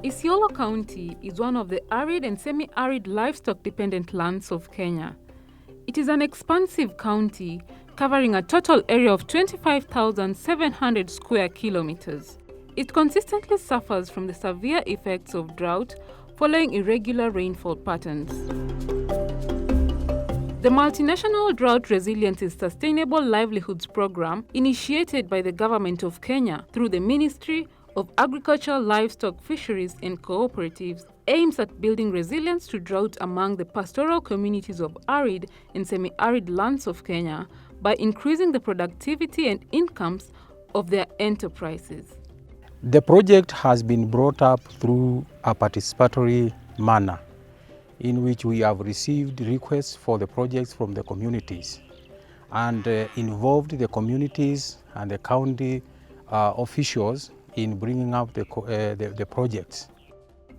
Isiolo County is one of the arid and semi-arid livestock-dependent lands of Kenya. It is an expansive county covering a total area of 25,700 square kilometers. It consistently suffers from the severe effects of drought following irregular rainfall patterns. The multinational Drought Resilience Sustainable Livelihoods Program, initiated by the Government of Kenya through the Ministry of Agriculture, Livestock, Fisheries and Cooperatives, aims at building resilience to drought among the pastoral communities of arid and semi-arid lands of Kenya by increasing the productivity and incomes of their enterprises. The project has been brought up through a participatory manner in which we have received requests for the projects from the communities and involved the communities and the county officials in bringing up the projects.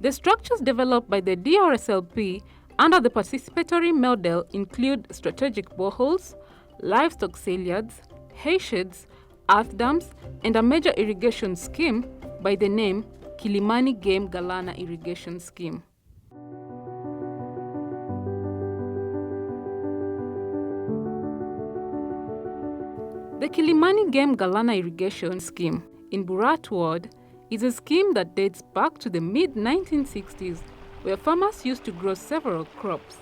The structures developed by the DRSLP under the participatory model include strategic boreholes, livestock sale-yards, hay sheds, earth dams, and a major irrigation scheme by the name Kilimani Game Galana Irrigation Scheme. The Kilimani Game Galana Irrigation Scheme in Burat Ward is a scheme that dates back to the mid-1960s, where farmers used to grow several crops.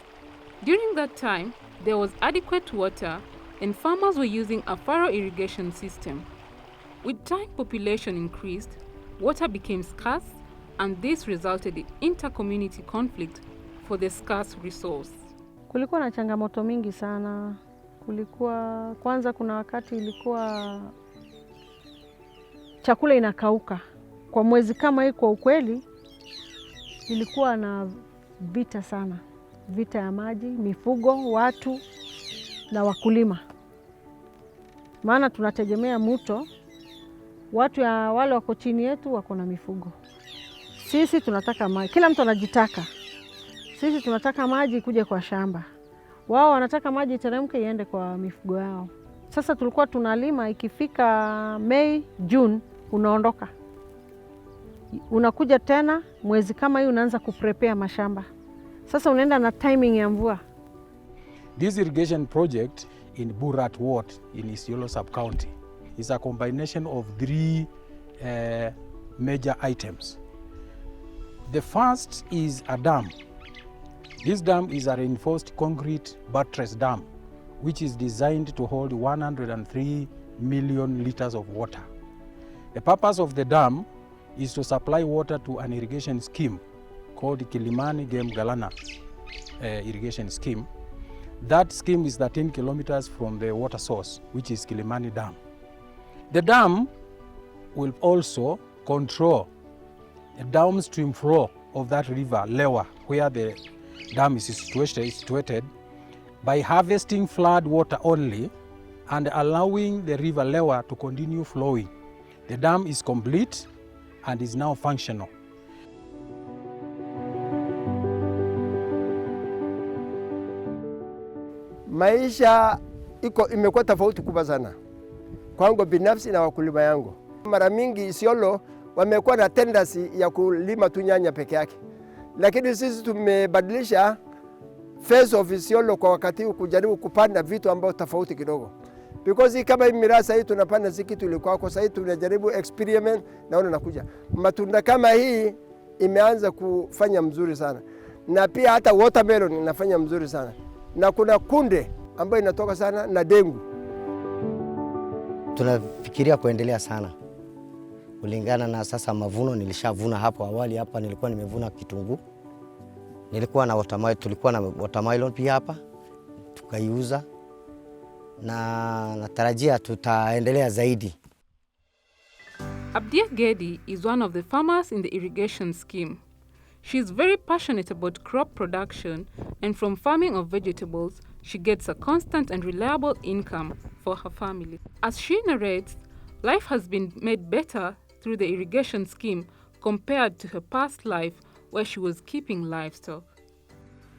During that time, there was adequate water and farmers were using a furrow irrigation system. With time, population increased, water became scarce, and this resulted in inter-community conflict for the scarce resource. Kulikuwa na changamoto mingi sana. Kwanza kuna wakati ilikuwa chakula inakauka. Kwa mwezi kama hii, kwa ukweli ilikuwa na vita sana. Vita ya maji, mifugo, watu na wakulima. Maana tunategemea mto, watu ya wale wako chini yetu wako na mifugo. Sisi tunataka maji, kila mtu anajitaka. Sisi tunataka maji kuje kwa shamba. Wao wanataka maji iteremke iende kwa mifugo yao. Sasa tulikuwa tunalima, ikifika Mei, June unaondoka. Unakuja tena mwezi kama hii unaanza kuprepare mashamba. Sasa unaenda na timing ya mvua. This irrigation project in Burat Ward in Isiolo sub-county is a combination of three major items. The first is a dam. This dam is a reinforced concrete buttress dam, which is designed to hold 103 million liters of water. The purpose of the dam is to supply water to an irrigation scheme called Kilimani Game Galana irrigation scheme. That scheme is 13 kilometers from the water source, which is Kilimani Dam. The dam will also control the downstream flow of that river, Lewa, where the dam is situated, by harvesting flood water only and allowing the river Lewa to continue flowing. The dam is complete and is now functional. Maisha imekuwa tofauti kubwa sana kwangu binafsi na wakulima yangu. Mara mingi Isiolo wamekuwa na tendency ya kulima tu nyanya peke yake, lakini sisi tumebadilisha face of Isiolo kwa wakati huu kujaribu kupanda vitu ambao tofauti kidogo. Because kama hii mirasa hii tunapanda si kitu ilikuwa kwa sasa, tunajaribu experiment naona nakuja. Matunda kama hii imeanza kufanya mzuri sana. Na pia hata watermelon inafanya mzuri sana. Na kuna kunde ambayo inatoka sana na dengu. Tunafikiria kuendelea sana. Kulingana na sasa mavuno nilishavuna hapo awali. Hapa nilikuwa nimevuna kitunguu. Nilikuwa na tulikuwa na watermelon pia hapa. Tukaiuza. Na natarajia tutaendelea zaidi. Abdia Gedi is one of the farmers in the irrigation scheme. She is very passionate about crop production, and from farming of vegetables, she gets a constant and reliable income for her family. As she narrates, life has been made better through the irrigation scheme compared to her past life where she was keeping livestock.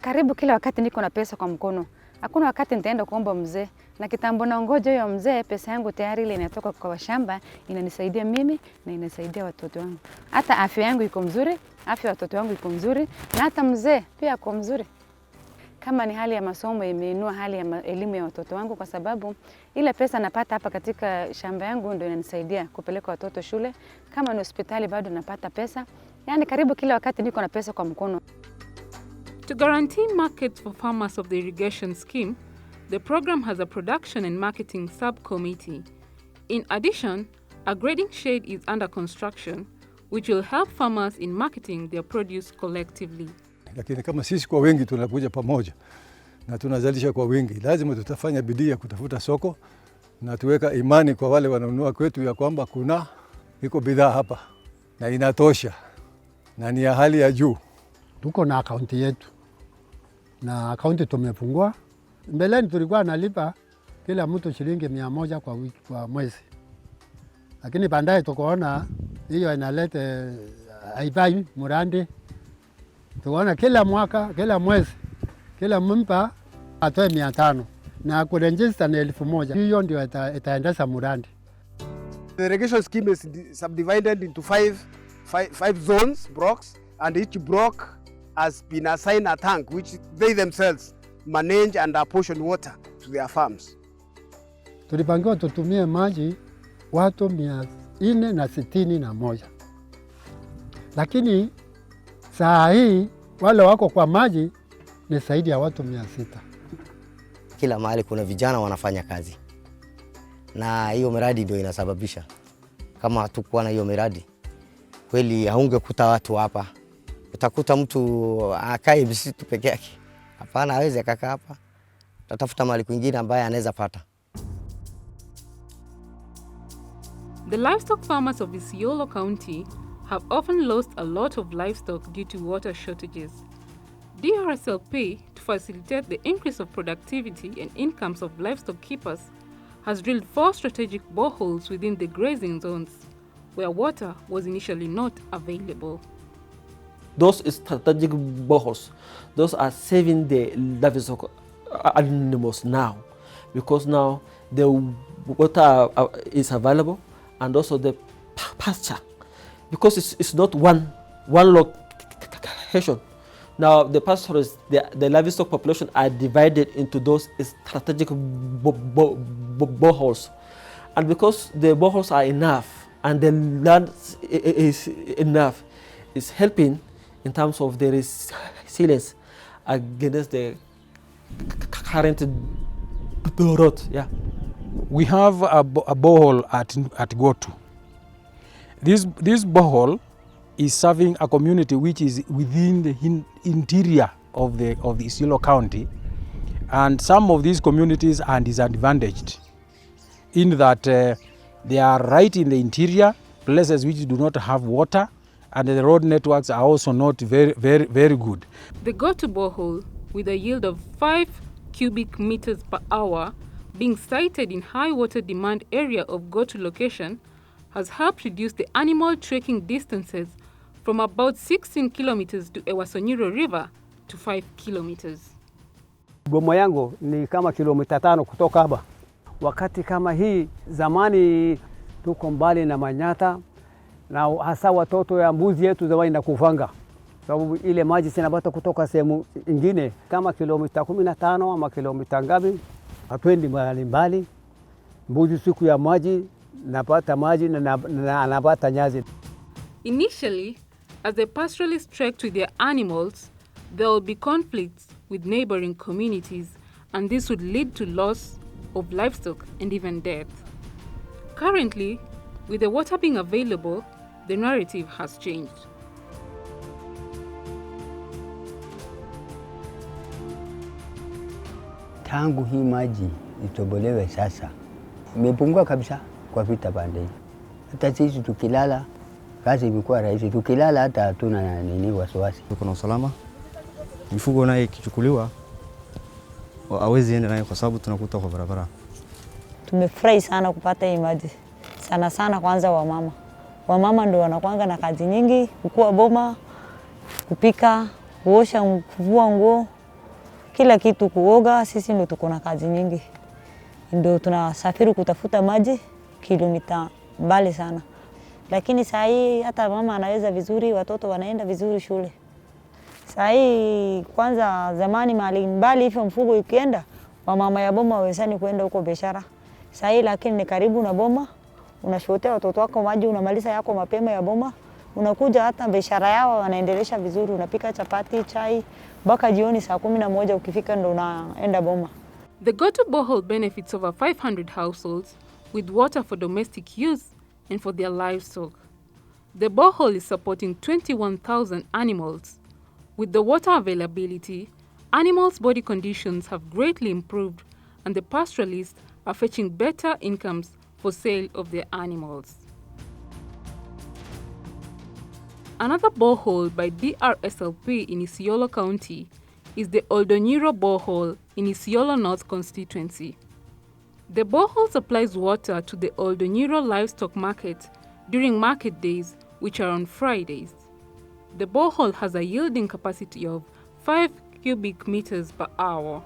Karibu kila wakati niko na pesa kwa mkono. Hakuna wakati nitaenda kuomba mzee. Na kitambo naongoja hiyo mzee, pesa yangu tayari ile inatoka kwa shamba, inanisaidia mimi na inasaidia watoto wangu. Hata afya yangu iko mzuri, afya ya watoto wangu iko mzuri, na hata mzee pia iko mzuri. Kama ni hali ya masomo, imeinua hali ya elimu ya watoto wangu kwa sababu ile pesa napata hapa katika shamba yangu ndio inanisaidia kupeleka watoto shule. Kama ni hospitali bado napata pesa. Yaani karibu kila wakati niko na pesa kwa mkono. To guarantee markets for farmers of the irrigation scheme, the program has a production and marketing subcommittee. In addition, a grading shed is under construction, which will help farmers in marketing their produce collectively. Lakini kama sisi kwa wengi tunakuja pamoja na tunazalisha kwa wingi, lazima tutafanya bidii ya kutafuta soko na tuweka imani kwa wale wananunua kwetu ya kwamba iko bidhaa hapa na inatosha na ni ya hali ya juu. Tuko na akaunti yetu na akaunti tumefungua. Mbeleni tulikuwa nalipa kila mtu shilingi 100 kwa wiki, kwa mwezi. Lakini baadaye tukaona hiyo inaleta haibai murandi. Tukaona kila mwaka, kila mwezi, kila mpa atoe 500 na kuregister na 1000. Hiyo ndio itaendesha murandi. The irrigation scheme is subdivided into five zones, blocks, and each block has been assigned a tank which they themselves manage and apportion water to their farms. Tulipangiwa tutumie maji watu 461. Lakini saa hii wale wako kwa maji ni zaidi ya watu 600. Kila mahali kuna vijana wanafanya kazi. Na hiyo miradi ndio inasababisha. Kama hatukuwa na hiyo miradi, kweli haungekuta watu hapa. Utakuta mtu akae msitu peke yake. Hapana, hawezi akakaa hapa. Tatafuta mahali kwingine ambaye anaweza pata. The livestock farmers of Isiolo County have often lost a lot of livestock due to water shortages. DRSLP, to facilitate the increase of productivity and incomes of livestock keepers, has drilled 4 strategic boreholes within the grazing zones, where water was initially not available. Those strategic boreholes, those are saving the livestock animals now, because now the water is available and also the pasture, because it's not one location. Now the pastures, the livestock population are divided into those strategic boreholes, and because the boreholes are enough and the land is enough, it's helping in terms of the resilience against the current drought. Yeah, we have a borehole at Gotu. This borehole is serving a community which is within the interior of the Isiolo County, and some of these communities are disadvantaged in that they are right in the interior, places which do not have water, and the road networks are also not very good. The Gotu borehole, with a yield of 5 cubic meters per hour, being sited in high water demand area of Gotu location, has helped reduce the animal trekking distances from about 16 kilometers to Ewasonyiro River to 5 kilometers. Boma yangu ni kama kilomita 5 kutoka hapa. Wakati kama hii zamani tuko mbali na Manyata, na hasa watoto ya mbuzi yetu zamani na kufanga, sababu ile maji sinapata kutoka sehemu nyingine kama kilomita 15 ama kilomita ngapi, hatuendi mbali. Mbuzi siku ya maji napata maji na anapata nyazi. Initially, as the pastoralists trekked with their animals, there will be conflicts with neighboring communities, and this would lead to loss of livestock and even death. Currently, with the water being available, the narrative has changed. Tangu hii maji itobolewe sasa, imepungua kabisa kwa vita pande hii. Hata sisi tukilala kazi imekuwa rahisi. Tukilala hata hatuna nini wasiwasi. Kuna usalama. Mifugo naye ikichukuliwa hawezi enda naye kwa sababu tunakuta kwa barabara. Tumefurahi sana kupata hii maji. Sana sana kwanza wamama. Wamama ndio wanakuanga na kazi nyingi, kukua boma, kupika, kuosha, kuvua nguo, kila kitu, kuoga. Sisi ndio tuko na kazi nyingi. Ndio tunasafiri kutafuta maji kilomita mbali sana. Lakini saa hii hata mama anaweza vizuri, watoto wanaenda vizuri shule. Saa hii kwanza zamani mahali mbali hivyo mfugo ikienda, wamama ya boma hawezani kuenda huko biashara. Saa hii lakini ni karibu na boma, unashotea watoto wako maji, unamaliza yako mapema ya boma, unakuja hata biashara yao wanaendelesha vizuri, unapika chapati, chai, mpaka jioni saa 11 ukifika ndo unaenda boma. The Goto borehole benefits over 500 households with water for domestic use and for their livestock. The borehole is supporting 21,000 animals. With the water availability, animals' body conditions have greatly improved and the pastoralists are fetching better incomes for sale of their animals. Another borehole by DRSLP in Isiolo County is the Oldonyiro borehole in Isiolo North constituency. The borehole supplies water to the Oldonyiro livestock market during market days, which are on Fridays. The borehole has a yielding capacity of 5 cubic meters per hour.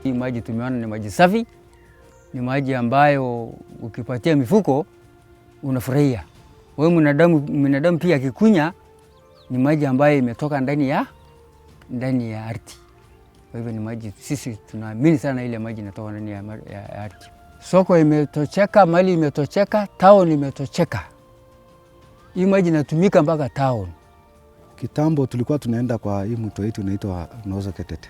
Hii maji tumeona ni maji safi, ni maji ambayo ukipatia mifuko unafurahia. Wewe mwanadamu pia akikunya ni maji ambayo imetoka ndani ya ardhi. Kwa hivyo ni maji sisi tunaamini sana ile maji inatoka ndani ya ardhi. Soko imetocheka, mali imetocheka, town imetocheka. Hii maji inatumika mpaka town. Kitambo tulikuwa tunaenda kwa hii mto yetu inaitwa Nozo Ketete.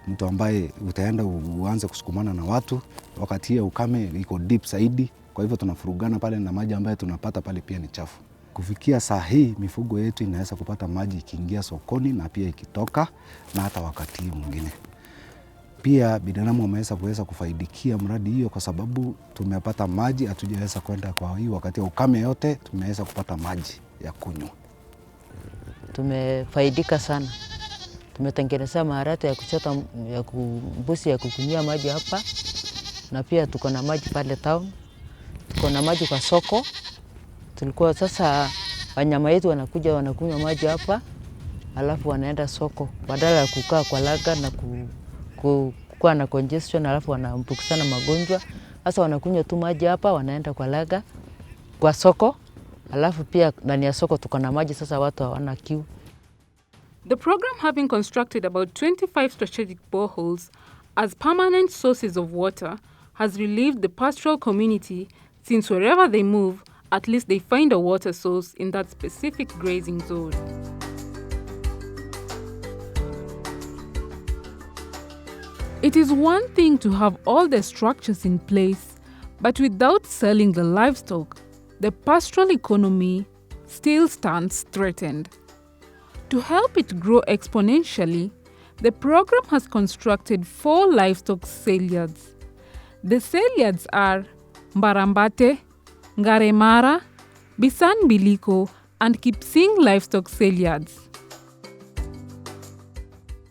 Mto ambaye utaenda uanze kusukumana na watu, wakati ya ukame iko deep zaidi, kwa hivyo tunafurugana pale na maji ambayo tunapata pale pia ni chafu. Kufikia saa hii mifugo yetu inaweza kupata maji ikiingia sokoni na pia ikitoka na hata wakati mwingine. Pia binadamu wameweza kufaidikia mradi hiyo kwa sababu tumepata maji, hatujaweza kwenda kwa hii wakati ya ukame yote tumeweza kupata maji ya kunywa. Tumefaidika sana. Tumetengeneza maharati ya kuchota mbuzi ya kukunyia maji hapa, na pia tuko na maji pale town. Tuko na maji kwa soko. Tulikuwa sasa wanyama wetu wanakuja wanakunywa maji hapa, alafu wanaenda soko badala ya kukaa kwa laga na kuwa na congestion, alafu wanaambukizana magonjwa. Sasa wanakunywa tu maji hapa, wanaenda kwa laga kwa soko, alafu pia ndani ya soko tuko na maji, sasa watu hawana kiu. The program, having constructed about 25 strategic boreholes as permanent sources of water, has relieved the pastoral community, since wherever they move, at least they find a water source in that specific grazing zone. It is one thing to have all the structures in place, but without selling the livestock, the pastoral economy still stands threatened. To help it grow exponentially, the program has constructed 4 livestock sale yards. The sale yards are Mbarambate, Ngaremara, Bisan Biliko, and Kipsing livestock sale yards.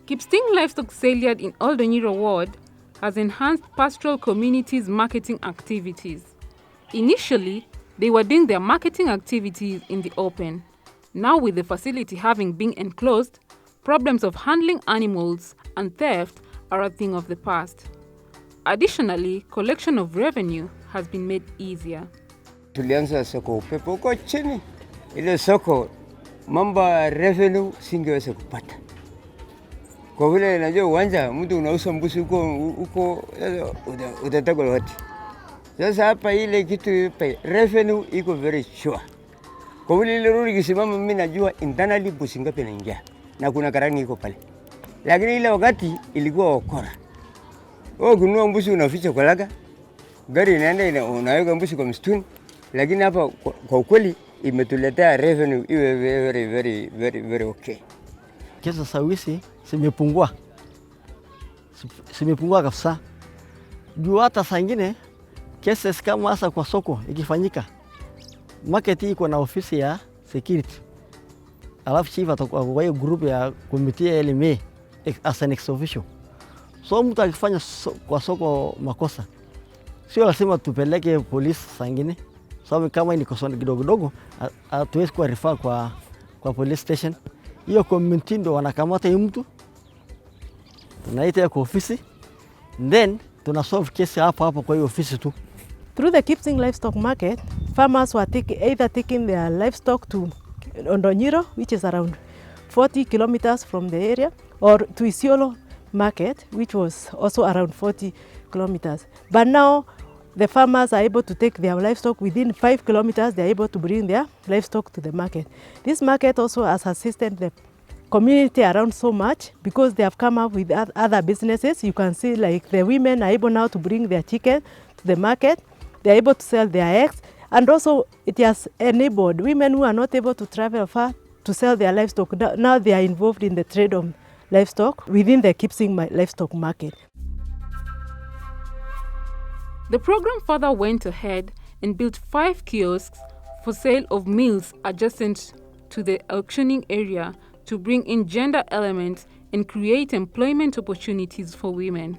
Kipsing livestock sale yard in Oldonyiro ward has enhanced pastoral communities' marketing activities. Initially, they were doing their marketing activities in the open. Now, with the facility having been enclosed, problems of handling animals and theft are a thing of the past. Additionally, collection of revenue has been made easier. Tulianza soko upepo uko chini. Ile soko mambo revenue singeweza kupata. Kwa vile najua uwanja mtu unauza mbuzi huko utataka wote. Sasa hapa ile kitu revenue iko very sure. Kwa vile ile rudi kisimama mimi najua internally mbuzi ngapi inaingia na kuna karani iko pale. Lakini ile wakati ilikuwa okora. Kununua mbuzi unaficha kwa laga. Gari inaenda unaweka mbuzi kwa msituni. Lakini hapa kwa ukweli imetuletea revenue iwe very okay. Kesa sawisi simepungua kabisa. Juu hata saa ingine cases kama hasa kwa soko ikifanyika, market iko na ofisi ya security, alafu chief atakuwa kwa hiyo group ya committee ya LMA as an ex official. So mtu akifanya kwa soko makosa, sio lazima tupeleke polisi sangine, sababu kama ni kosa kidogo hatuwezi kwa refer kwa police station. Hiyo committee ndo wanakamata mtu, tunaita kwa ofisi, then tuna solve case hapo kwa hiyo ofisi tu. Through the Kipsing livestock market, farmers were either taking their livestock to Ondonyiro, which is around 40 kilometers from the area, or to Isiolo market, which was also around 40 kilometers. But now the farmers are able to take their livestock within 5 kilometers. They are able to bring their livestock to the market. This market also has assisted the community around so much because they have come up with other businesses. You can see like the women are able now to bring their chicken to the market. They are able to sell their eggs, and also it has enabled women who are not able to travel far to sell their livestock. Now they are involved in the trade of livestock within the Kipsing livestock market. The program further went ahead and built 5 kiosks for sale of meals adjacent to the auctioning area to bring in gender elements and create employment opportunities for women.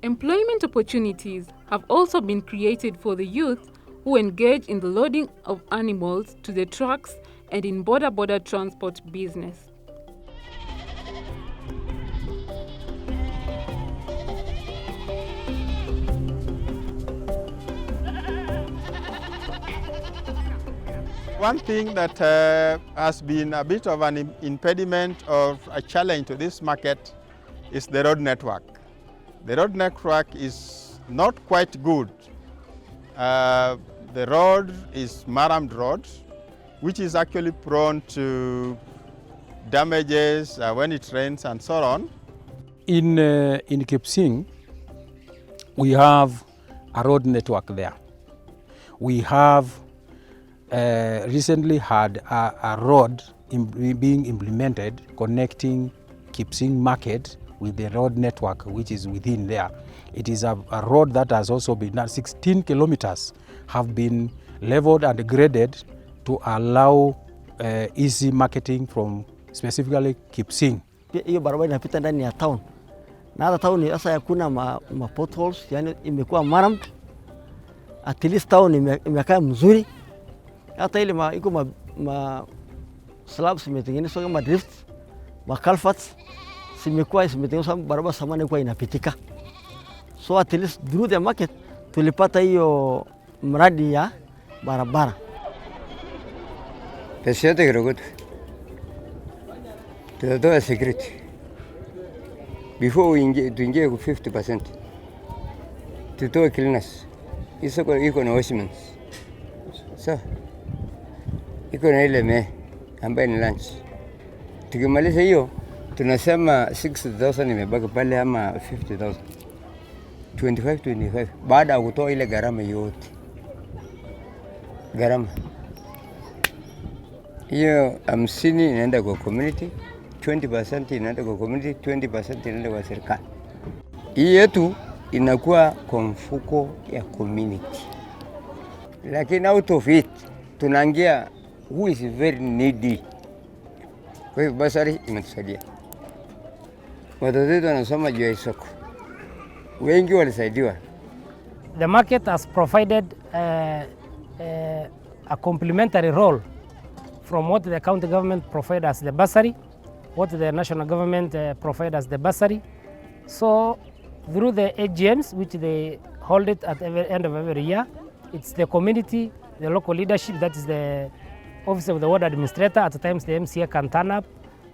Employment opportunities have also been created for the youth who engage in the loading of animals to the trucks and in border transport business. One thing that has been a bit of an impediment or a challenge to this market is the road network. The road network is not quite good. The road is Marammed road, which is actually prone to damages when it rains and so on. In Kipsing, we have a road network there. We have recently had a road being implemented connecting Kipsing market with the road network which is within there. It is a road that has also been 16 kilometers have been leveled and graded to allow easy marketing from specifically Kipsing. Hiyo barabara inapita ndani ya town. Na hata town sasa hakuna ma potholes, yani imekuwa Marammed. At least town imekaa mzuri. Hata ile iko slabs imetengenezwa kama drift, ma culverts zimetengenezwa barabara samani ilikuwa inapitika. So at least through the market tulipata hiyo mradi ya barabara. Pesa yote kidogo tutatoa security before tuingie ku 50%. Tutoe cleaners. Hizo iko na washmans. So iko na ile me ambaye ni lunch. Tukimaliza hiyo tunasema 60,000 imebaki pale ama 50,000. 25 baada ya kutoa ile gharama yote. Gharama hiyo 50 inaenda kwa community, 20% inaenda kwa community, 20% inaenda kwa serikali. Hii yetu inakuwa kwa mfuko ya community. Lakini out of it tunaangia who is very needy. Kwa hivyo basari imetusaidia. Watoto wetu wanasoma juu ya soko. Wengi walisaidiwa. The market has provided a complementary role from what the county government provide as the bursary, what the national government provide as the bursary. So through the AGMs, which they hold it at the end of every year, it's the community, the local leadership, that is the office of the ward administrator. At times the MCA can turn up.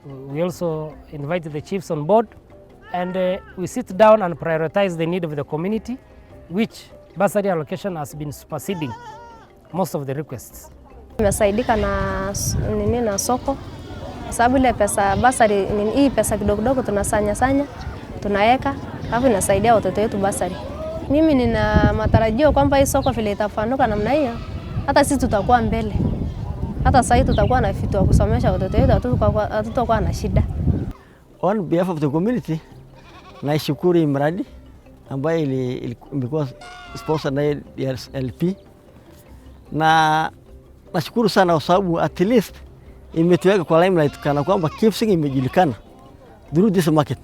We also invite the chiefs on board, and we sit down and prioritize the need of the community, which bursary allocation has been superseding most of the requests. Tumesaidika na soko sababu ile pesa bursary hii pesa kidogo tunasanya tunaweka hapo inasaidia watoto wetu bursary. Mimi nina matarajio kwamba hii soko vile itafanuka namna hiyo hata sisi tutakuwa mbele. Hata sasa tutakuwa na vitu vya kusomesha watoto wetu, hatutakuwa na shida. On behalf of the community, naishukuru mradi ambayo imekuwa sponsor na DRSLP, na nashukuru sana kwa sababu at least imetuweka kwa limelight kana kwamba Kipsing imejulikana through this market.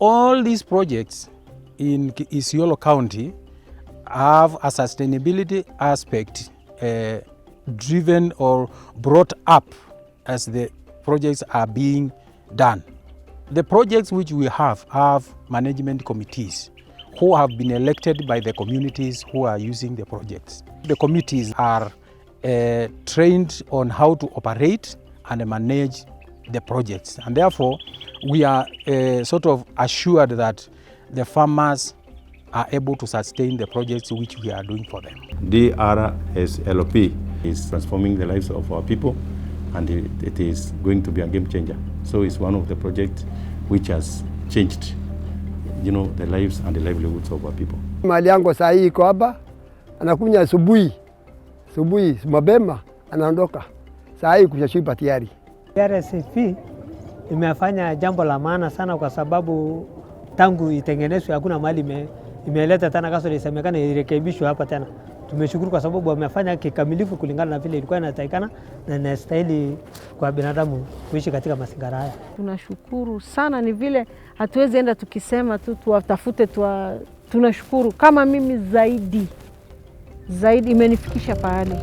All these projects in Isiolo County have a sustainability aspect driven or brought up as the projects are being done. The projects which we have management committees who have been elected by the communities who are using the projects. The committees are trained on how to operate and manage the projects, and therefore we are sort of assured that the farmers are able to sustain the projects which we are doing for them. DRSLP is transforming the lives of our people, and it is going to be a game changer. So it's one of the projects which has changed, the lives and the livelihoods of our people. Mali yangu saa hii iko hapa, anakunya asubuhi mapema anaondoka. Saa hii kushashiba tayari. DRSLP imefanya jambo la maana sana kwa sababu tangu itengenezwe hakuna mahali imeleta tena kasoro isemekana irekebishwe hapa tena. Tumeshukuru kwa sababu wamefanya kikamilifu kulingana na vile ilikuwa inatakikana na inastahili kwa binadamu kuishi katika mazingira haya. Tunashukuru sana, ni vile hatuwezi enda tukisema tu tuwatafute tunashukuru. Kama mimi zaidi imenifikisha pahali